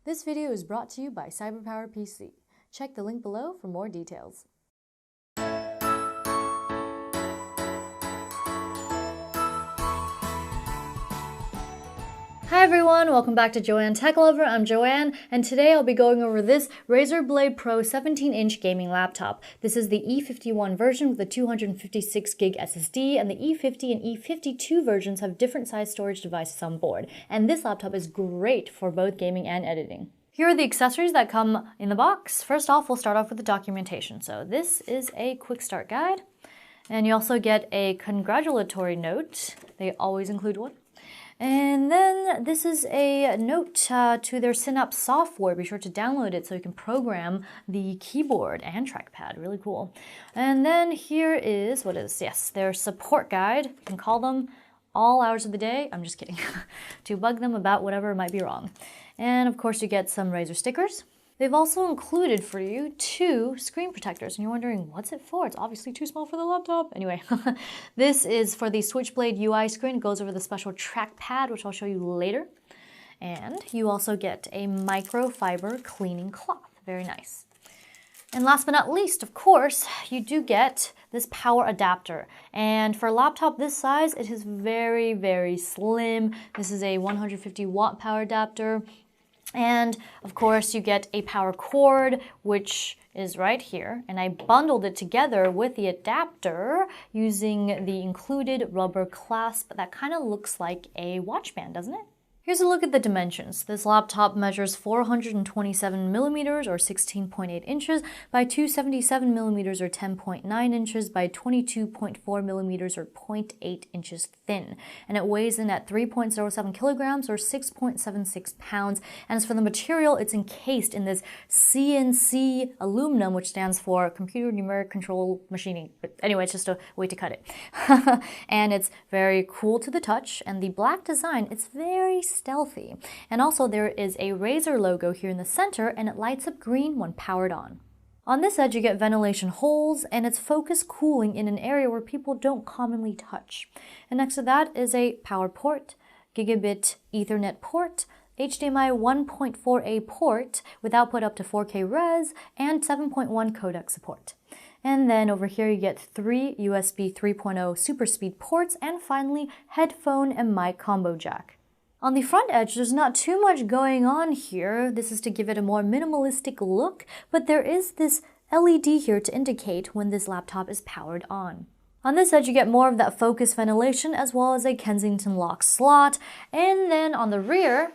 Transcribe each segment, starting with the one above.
This video is brought to you by CyberPower PC. Check the link below for more details. Hi everyone, welcome back to Joanne Tech Lover. I'm Joanne, and today I'll be going over this Razer Blade Pro 17-inch gaming laptop. This is the E51 version with a 256GB SSD, and the E50 and E52 versions have different size storage devices on board. And this laptop is great for both gaming and editing. Here are the accessories that come in the box. First off, we'll start off with the documentation. So this is a quick start guide, and you also get a congratulatory note. They always include one. And then this is a note to their Synapse software. Be sure to download it so you can program the keyboard and trackpad. Really cool. And then here is, their support guide. You can call them all hours of the day. I'm just kidding. To bug them about whatever might be wrong. And of course you get some Razer stickers. They've also included for you 2 screen protectors, and you're wondering, what's it for? It's obviously too small for the laptop. Anyway, this is for the Switchblade UI screen. It goes over the special trackpad, which I'll show you later. And you also get a microfiber cleaning cloth. Very nice. And last but not least, of course, you do get this power adapter. And for a laptop this size, it is very, very slim. This is a 150 watt power adapter. And of course you get a power cord, which is right here. And I bundled it together with the adapter using the included rubber clasp that kind of looks like a watch band, doesn't it? Here's a look at the dimensions. This laptop measures 427 millimeters or 16.8 inches by 277 millimeters or 10.9 inches by 22.4 millimeters or 0.8 inches thin. And it weighs in at 3.07 kilograms or 6.76 pounds. And as for the material, it's encased in this CNC aluminum, which stands for Computer Numeric Control Machining. But anyway, it's just a way to cut it. And it's very cool to the touch. And the black design, it's very stealthy. And also there is a Razer logo here in the center, and it lights up green when powered on. On this edge you get ventilation holes, and it's focused cooling in an area where people don't commonly touch. And next to that is a power port, gigabit Ethernet port, HDMI 1.4a port with output up to 4K res, and 7.1 codec support. And then over here you get 3 USB 3.0 super speed ports, and finally headphone and mic combo jack. On the front edge, there's not too much going on here. This is to give it a more minimalistic look, but there is this LED here to indicate when this laptop is powered on. On this edge, you get more of that focus ventilation as well as a Kensington lock slot. And then on the rear,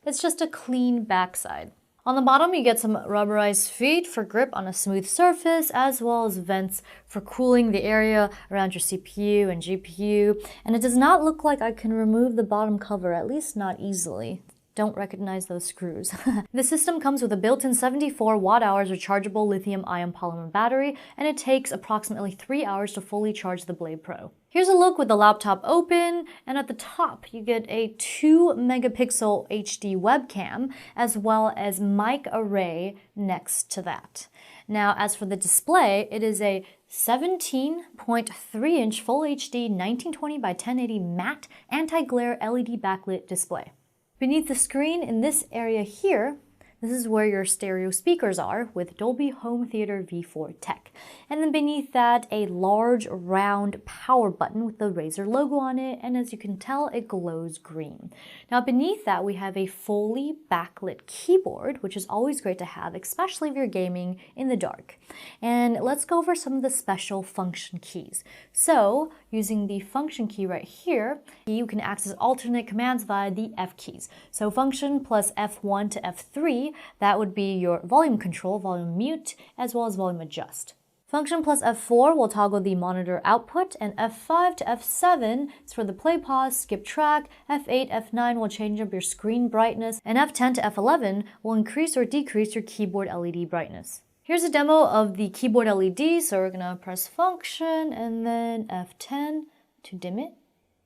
it's just a clean backside. On the bottom, you get some rubberized feet for grip on a smooth surface, as well as vents for cooling the area around your CPU and GPU. And it does not look like I can remove the bottom cover, at least not easily. Don't recognize those screws. The system comes with a built-in 74 watt-hours rechargeable lithium-ion polymer battery, and it takes approximately 3 hours to fully charge the Blade Pro. Here's a look with the laptop open, and at the top you get a 2 megapixel HD webcam, as well as mic array next to that. Now, as for the display, it is a 17.3-inch Full HD 1920 by 1080 matte anti-glare LED backlit display. Beneath the screen in this area here, this is where your stereo speakers are with Dolby Home Theater V4 tech. And then beneath that, a large round power button with the Razer logo on it, and as you can tell, it glows green. Now beneath that, we have a fully backlit keyboard, which is always great to have, especially if you're gaming in the dark. And let's go over some of the special function keys. So, using the function key right here, you can access alternate commands via the F keys. So function plus F1 to F3, that would be your volume control, volume mute, as well as volume adjust. Function plus F4 will toggle the monitor output, and F5 to F7 is for the play pause, skip track, F8, F9 will change up your screen brightness, and F10 to F11 will increase or decrease your keyboard LED brightness. Here's a demo of the keyboard LED, so we're gonna press function and then F10 to dim it.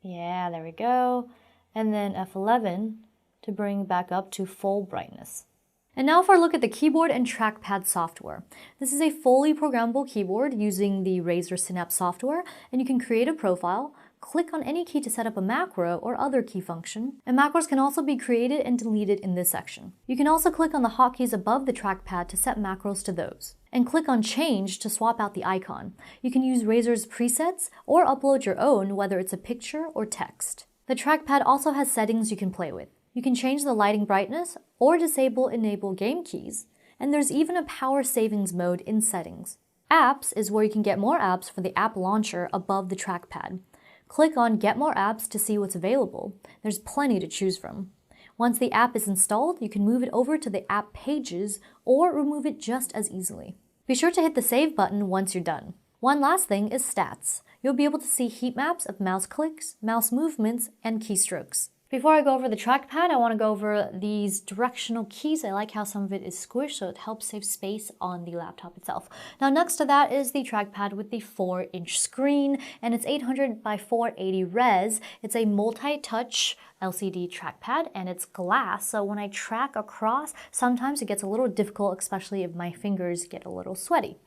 Yeah, there we go. And then F11 to bring back up to full brightness. And now for a look at the keyboard and trackpad software. This is a fully programmable keyboard using the Razer Synapse software, and you can create a profile, click on any key to set up a macro or other key function, and macros can also be created and deleted in this section. You can also click on the hotkeys above the trackpad to set macros to those, and click on Change to swap out the icon. You can use Razer's presets or upload your own, whether it's a picture or text. The trackpad also has settings you can play with. You can change the lighting brightness or enable game keys, and there's even a power savings mode in settings. Apps is where you can get more apps for the app launcher above the trackpad. Click on Get More Apps to see what's available. There's plenty to choose from. Once the app is installed, you can move it over to the app pages or remove it just as easily. Be sure to hit the Save button once you're done. One last thing is stats. You'll be able to see heat maps of mouse clicks, mouse movements, and keystrokes. Before I go over the trackpad, I want to go over these directional keys. I like how some of it is squished, so it helps save space on the laptop itself. Now, next to that is the trackpad with the 4-inch screen, and it's 800 by 480 res. It's a multi-touch LCD trackpad, and it's glass, so when I track across, sometimes it gets a little difficult, especially if my fingers get a little sweaty.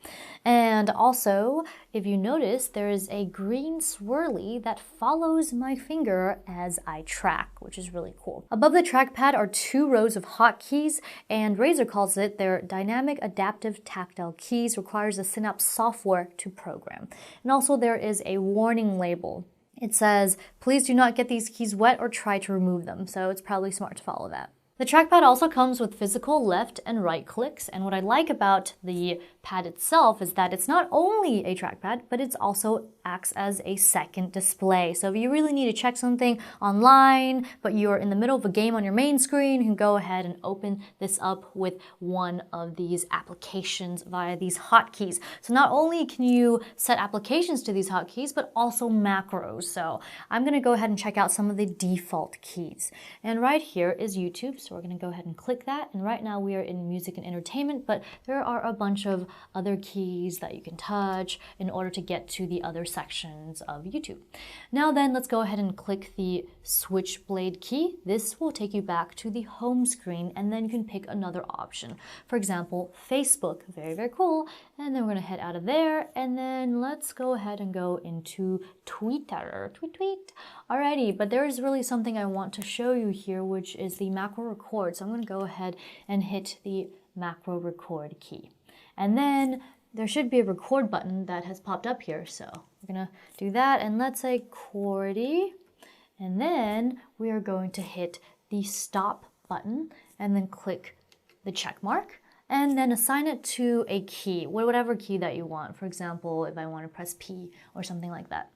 And also, if you notice, there is a green swirly that follows my finger as I track, which is really cool. Above the trackpad are 2 rows of hotkeys, and Razer calls it their dynamic adaptive tactile keys, requires the Synapse software to program. And also there is a warning label. It says, please do not get these keys wet or try to remove them, so it's probably smart to follow that. The trackpad also comes with physical left and right clicks, and what I like about the pad itself is that it's not only a trackpad, but it also acts as a second display. So if you really need to check something online, but you're in the middle of a game on your main screen, you can go ahead and open this up with one of these applications via these hotkeys. So not only can you set applications to these hotkeys, but also macros. So I'm going to go ahead and check out some of the default keys. And right here is YouTube. So we're going to go ahead and click that. And right now we are in music and entertainment, but there are a bunch of other keys that you can touch in order to get to the other sections of YouTube. Now then, let's go ahead and click the switchblade key. This will take you back to the home screen, and then you can pick another option. For example, Facebook. Very, very cool. And then we're going to head out of there, and then let's go ahead and go into Twitter. Tweet. Alrighty, but there is really something I want to show you here, which is the macro record. So I'm going to go ahead and hit the macro record key. And then there should be a record button that has popped up here. So we're going to do that, and let's say QWERTY. And then we are going to hit the stop button and then click the check mark. And then assign it to a key, whatever key that you want. For example, if I want to press P or something like that.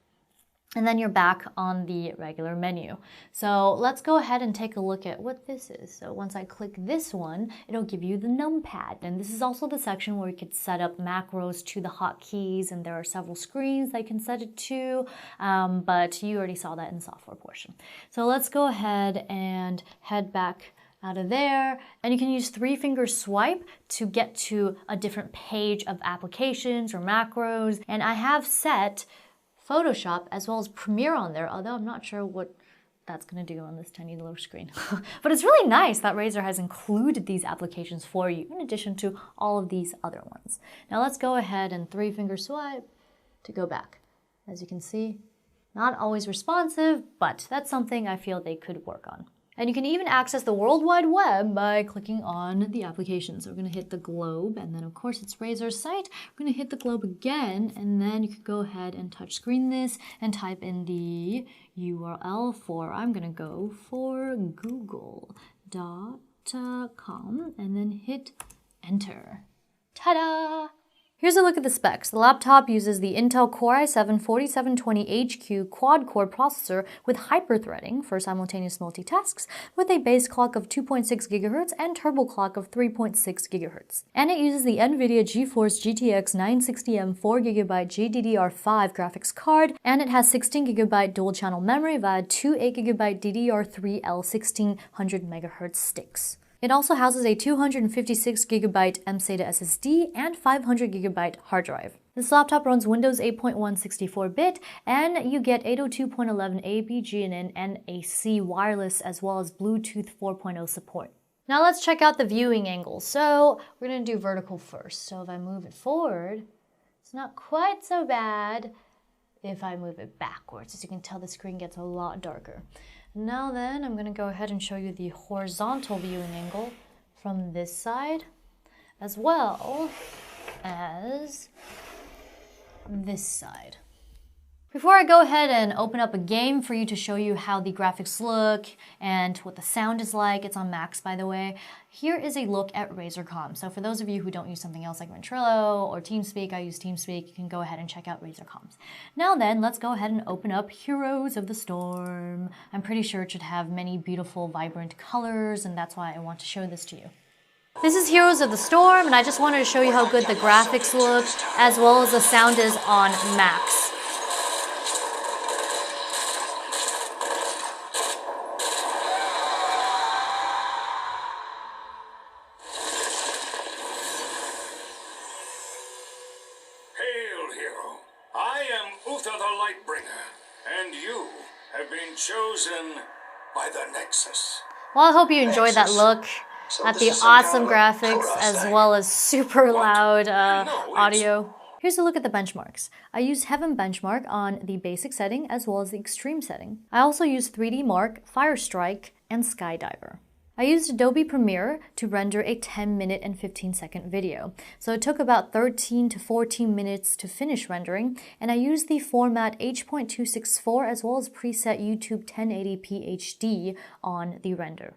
And then you're back on the regular menu. So let's go ahead and take a look at what this is. So once I click this one, it'll give you the numpad. And this is also the section where you could set up macros to the hotkeys, and there are several screens that you can set it to, but you already saw that in the software portion. So let's go ahead and head back out of there, and you can use 3-finger swipe to get to a different page of applications or macros. And I have set Photoshop as well as Premiere on there, although I'm not sure what that's going to do on this tiny little screen. But it's really nice that Razer has included these applications for you in addition to all of these other ones. Now let's go ahead and 3-finger swipe to go back. As you can see, not always responsive, but that's something I feel they could work on. And you can even access the World Wide Web by clicking on the application. So we're going to hit the globe, and then of course it's Razer's site. We're going to hit the globe again, and then you can go ahead and touch screen this and type in the URL for, I'm going to go for google.com, and then hit enter. Ta-da! Here's a look at the specs. The laptop uses the Intel Core i7-4720HQ quad-core processor with hyper-threading for simultaneous multitasks, with a base clock of 2.6 GHz and turbo clock of 3.6 GHz. And it uses the NVIDIA GeForce GTX 960M 4GB GDDR5 graphics card, and it has 16GB dual-channel memory via 2 8GB DDR3 L1600 MHz sticks. It also houses a 256GB mSATA SSD and 500GB hard drive. This laptop runs Windows 8.1 64-bit, and you get 802.11a BGNN and AC wireless, as well as Bluetooth 4.0 support. Now let's check out the viewing angle. So we're going to do vertical first. So if I move it forward, it's not quite so bad. if I move it backwards. As you can tell, the screen gets a lot darker. Now then, I'm gonna go ahead and show you the horizontal viewing angle from this side, as well as this side. Before I go ahead and open up a game for you to show you how the graphics look and what the sound is like, it's on Max by the way, here is a look at Razer Comms. So for those of you who don't use something else like Ventrilo or TeamSpeak, I use TeamSpeak, you can go ahead and check out Razer Comms. Now then, let's go ahead and open up Heroes of the Storm. I'm pretty sure it should have many beautiful, vibrant colors, and that's why I want to show this to you. This is Heroes of the Storm, and I just wanted to show you how good the graphics look, as well as the sound is on Max. And you have been chosen by the Nexus. Well, I hope you enjoyed that look at the awesome graphics as well as super loud audio. Here's a look at the benchmarks. I used Heaven Benchmark on the basic setting as well as the extreme setting. I also used 3D Mark, Firestrike, and Skydiver. I used Adobe Premiere to render a 10-minute and 15-second video. So it took about 13 to 14 minutes to finish rendering, and I used the format H.264 as well as preset YouTube 1080p HD on the render.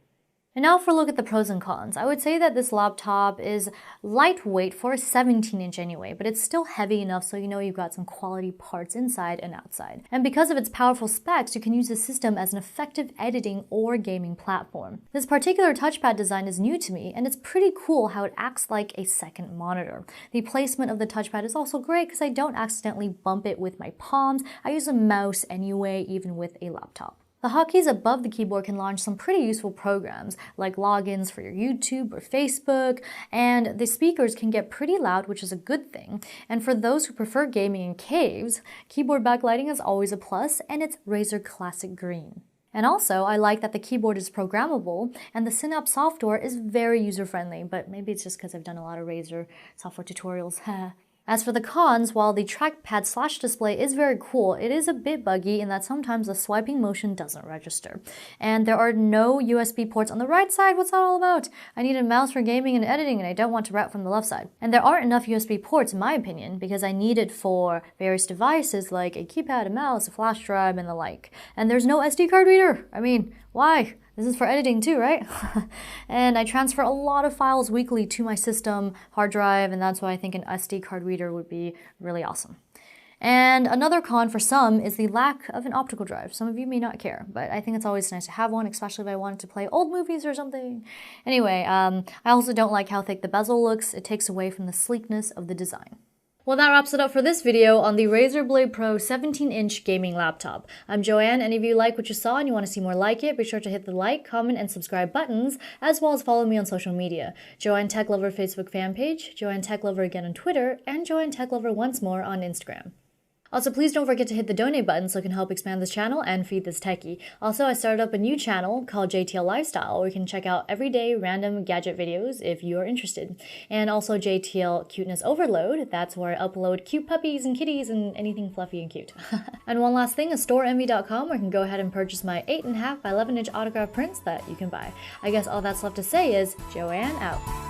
And now for a look at the pros and cons. I would say that this laptop is lightweight for a 17-inch anyway, but it's still heavy enough so you know you've got some quality parts inside and outside. And because of its powerful specs, you can use the system as an effective editing or gaming platform. This particular touchpad design is new to me, and it's pretty cool how it acts like a second monitor. The placement of the touchpad is also great because I don't accidentally bump it with my palms. I use a mouse anyway, even with a laptop. The hotkeys above the keyboard can launch some pretty useful programs, like logins for your YouTube or Facebook, and the speakers can get pretty loud, which is a good thing. And for those who prefer gaming in caves, keyboard backlighting is always a plus, and it's Razer Classic Green. And also, I like that the keyboard is programmable, and the Synapse software is very user-friendly, but maybe it's just because I've done a lot of Razer software tutorials. As for the cons, while the trackpad/display is very cool, it is a bit buggy in that sometimes the swiping motion doesn't register. And there are no USB ports on the right side. What's that all about? I need a mouse for gaming and editing, and I don't want to route from the left side. And there aren't enough USB ports, in my opinion, because I need it for various devices like a keypad, a mouse, a flash drive, and the like. And there's no SD card reader. I mean, why? This is for editing too, right? And I transfer a lot of files weekly to my system hard drive, and that's why I think an SD card reader would be really awesome. And another con for some is the lack of an optical drive. Some of you may not care, but I think it's always nice to have one, especially if I wanted to play old movies or something. Anyway, I also don't like how thick the bezel looks. It takes away from the sleekness of the design. Well, that wraps it up for this video on the Razer Blade Pro 17-inch gaming laptop. I'm Joanne, and if you like what you saw and you want to see more like it, be sure to hit the like, comment, and subscribe buttons, as well as follow me on social media. Joanne Tech Lover Facebook fan page, Joanne Tech Lover again on Twitter, and Joanne Tech Lover once more on Instagram. Also, please don't forget to hit the donate button so it can help expand this channel and feed this techie. Also, I started up a new channel called JTL Lifestyle where you can check out everyday random gadget videos if you are interested. And also JTL Cuteness Overload, that's where I upload cute puppies and kitties and anything fluffy and cute. And one last thing, StoreEnvy.com where you can go ahead and purchase my 8.5 by 11-inch autograph prints that you can buy. I guess all that's left to say is, Joanne out.